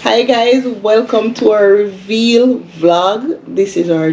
Hi guys, welcome to our reveal vlog. This is our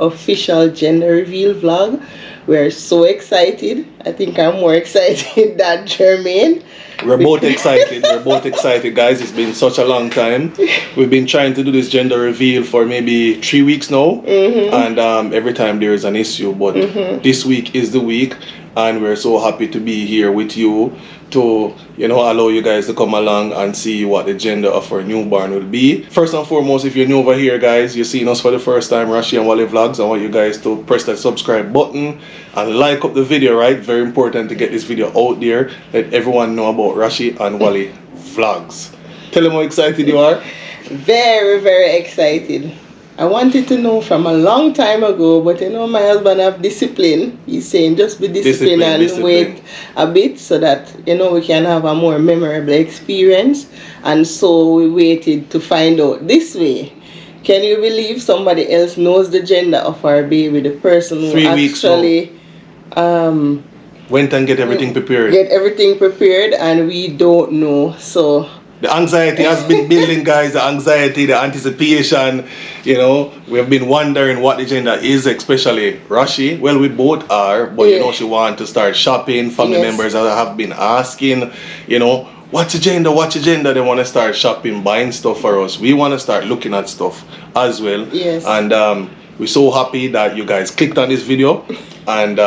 official gender reveal vlog. We're so excited. I think I'm more excited than Jermaine. We're both excited. We're both excited, guys. It's been such a long time. We've been trying to do this gender reveal for maybe 3 weeks now, and every time there is an issue. But this week is the week, and we're so happy to be here with you to allow you guys to come along and see what the gender of our newborn will be. First and foremost, if you're new over here, guys, you're seeing us for the first time, Rashi and Wally Vlogs, I want you guys to press that subscribe button and like up the video, right? Very important to get this video out there. Let everyone know about Rashi and Wally Vlogs. Tell them how excited you are. Very, very excited. I wanted to know from a long time ago, but my husband have discipline. He's saying just be disciplined and wait a bit so that we can have a more memorable experience. And so we waited to find out this way. Can you believe somebody else knows the gender of our baby? The person who 3 weeks actually went and get everything prepared. And we don't know. So the anxiety has been building, guys. The anxiety, the anticipation. We've been wondering what the gender is, especially Rashi. Well, we both are, but she wants to start shopping. Family members have been asking, what's the gender? What's the gender? They want to start shopping, buying stuff for us. We want to start looking at stuff as well. Yes. And we're so happy that you guys clicked on this video, and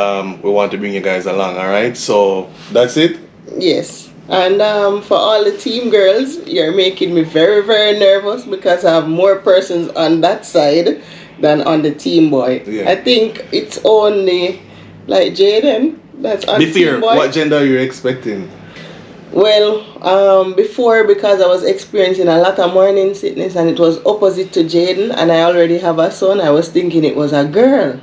we want to bring you guys along. All right. So that's it. Yes. And for all the team girls, you're making me very, very nervous because I have more persons on that side than on the team boy. Yeah. I think it's only like Jaden that's on Be fair, team boy. what gender are you expecting? Well, before, because I was experiencing a lot of morning sickness and it was opposite to Jaden and I already have a son, I was thinking it was a girl,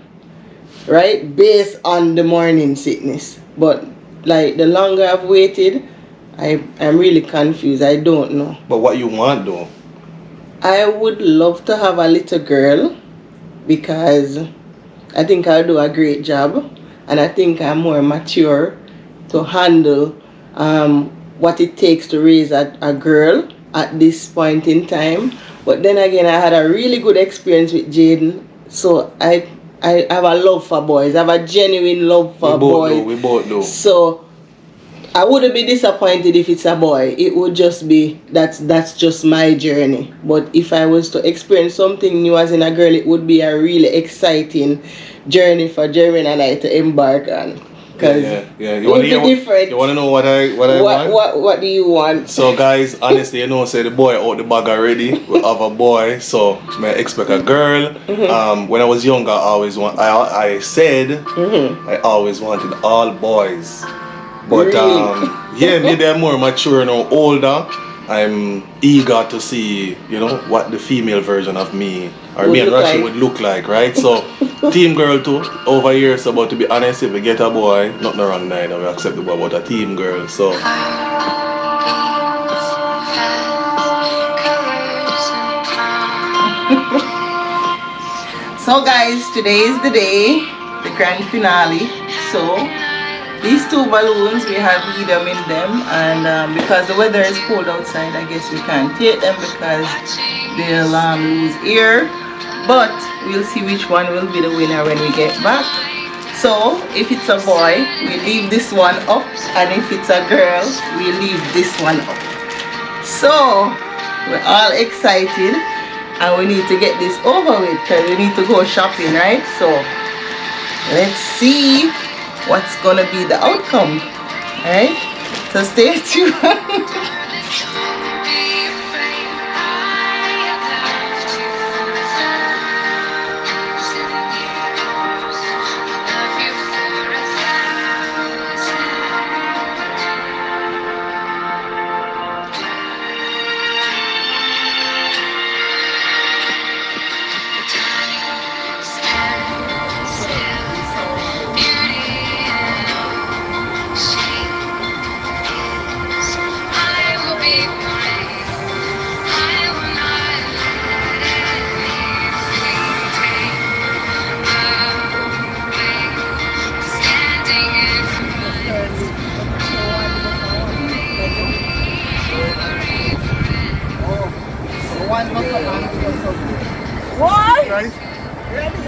right? Based on the morning sickness. But like the longer I've waited, I'm really confused. I don't know. But what you want though? I would love to have a little girl because I think I'll do a great job and I think I'm more mature to handle what it takes to raise a girl at this point in time. But then again, I had a really good experience with Jaden, so I have a love for boys. I have a genuine love for boys. We both do. So I wouldn't be disappointed if it's a boy. It would just be that's just my journey. But if I was to experience something new as in a girl, it would be a really exciting journey for Jeremy and I to embark on. Yeah. You want to different. You want to know what I want? What do you want? So guys, honestly, say the boy out the bag already. We have a boy, so I expect a girl. When I was younger, I said I always wanted all boys. But really? Maybe I'm more mature now, older. I'm eager to see, what the female version of me or me and Rashi would look like, right? So, team girl too, over here, so but to be honest, if we get a boy, nothing wrong neither, we accept the boy, but a team girl, so. So guys, today is the day, the grand finale. So these two balloons, we have helium in them, and because the weather is cold outside, I guess we can't take them because they'll lose air. But we'll see which one will be the winner when we get back. So if it's a boy, we leave this one up, and if it's a girl, we leave this one up. So we're all excited, and we need to get this over with because we need to go shopping, right? So let's see what's gonna be the outcome. Alright, so stay tuned. One more for Why? Right? Ready?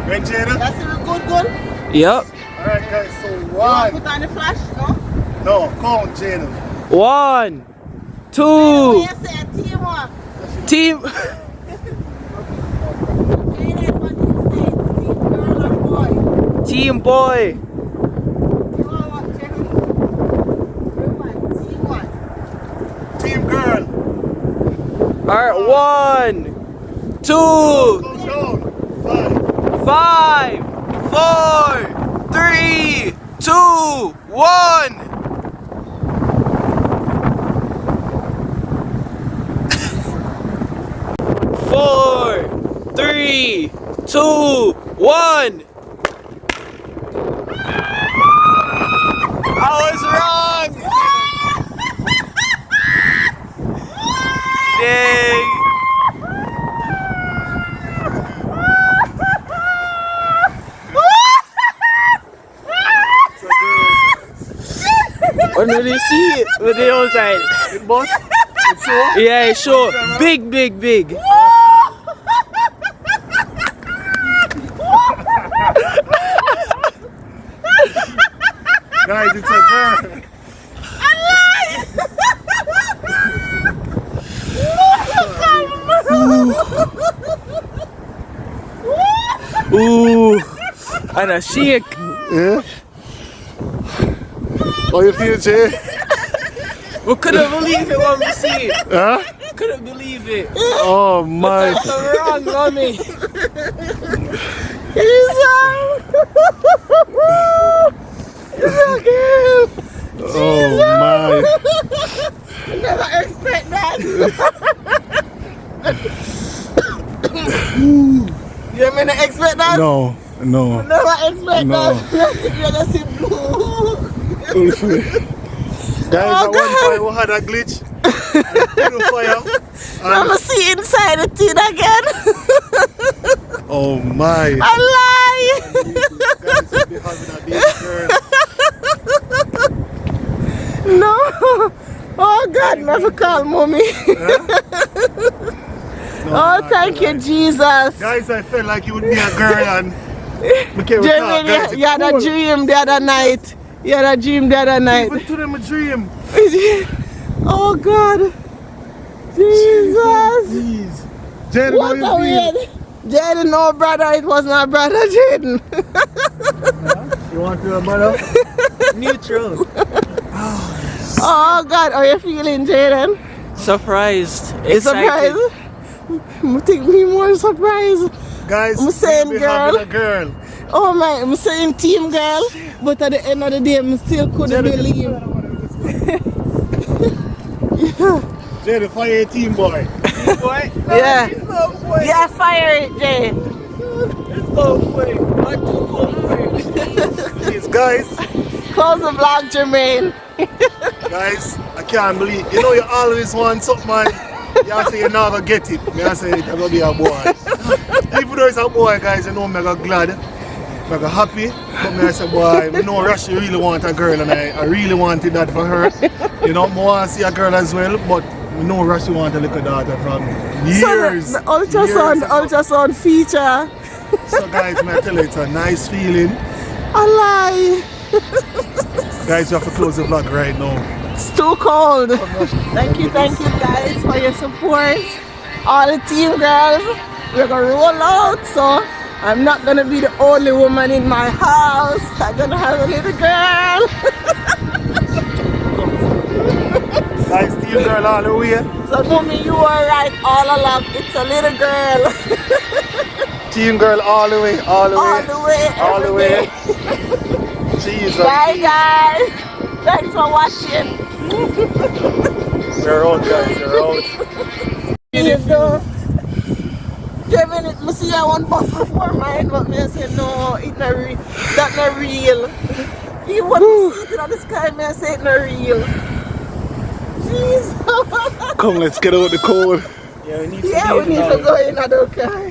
Right, Jada? That's a good gun. Yep. Alright, guys, so You want to one. put on the flash, no? No, count, Jada. 1, 2, Yes, sir. Teamwork. team. Jaden, what do you say? It's team girl or boy? Team boy. You want what, Jaden? Team what? Team girl. Alright, 1, 2, Count down. 5. 5, 4, 3, 2, 1. Four, 3, 2, 1. I was wrong. Dang. When will you see it? With the outside. It boss? It's so? Yeah, sure. Big, big, big. Guys, it's a girl. Ooh. And a shake. Yeah? How you feel, Jay? We couldn't believe it when we see it. Huh? Couldn't believe it. Oh my. That's so wrong, mommy. Oh my. Never expect that. You mean to expect that? No, no. Never expect No. that. You're gonna see blue. Guys, Oh, at one God. point we had a glitch. And fire. I'm gonna see inside the tin again. Oh my. I lie. Guys, we'll be having a big girl. No. Oh God, never call mommy. Oh, thank you, Jesus. Guys, I felt like you would be a girl and we can't Jeremy, guys, you had a dream the other night. You had a dream the other night. Even to them a dream. Oh God. Jesus. Jeez. Jaden, What how a you feel? weird. Jaden, no brother, it was not brother Jaden. You want to be a mother? Neutral. Oh God, how you feeling, Jaden? Surprised. You Excited. surprised? I think me more surprised. Guys, I'm saying we'll be girl. having a girl. Oh my, I'm saying team girl, but at the end of the day, I still couldn't believe. Jaden, fire a team boy. Boy. Yeah. No boy. Yeah, fire it, Jay. No boy. I do go Please, guys. Close the vlog, Jermaine. Guys, I can't believe. You know, you always want something, man. You say you never get it. Me I say it's gonna be a boy. Even though it's a boy, guys, you know me I glad. I got happy. But me I say, boy, me know Rashi really want a girl and I really wanted that for her. You know, I want to see a girl as well, but we know Rashi want a little daughter from years. So the ultrasound feature. So guys, may I tell you, it's a nice feeling. I lie. Guys, you have to close the vlog right now. It's too cold. Thank you guys for your support. All the team girls, we're gonna roll out, so I'm not gonna be the only woman in my house. I'm gonna have a little girl. Guys, team girl all the way. So mommy, you were right all along. It's a little girl. Team girl all the way, all the All way. the way. All the every way. day. Jesus. Bye guys. Thanks for watching. We're out, guys, we're out. You know, 10 minutes, I see I want bus before mine, but me I say no, it's not real. That's not real. You want to see it on the sky, me I say it's not real. Jeez. Come, let's get out the cold. Yeah, we need Yeah, we need to go in another car.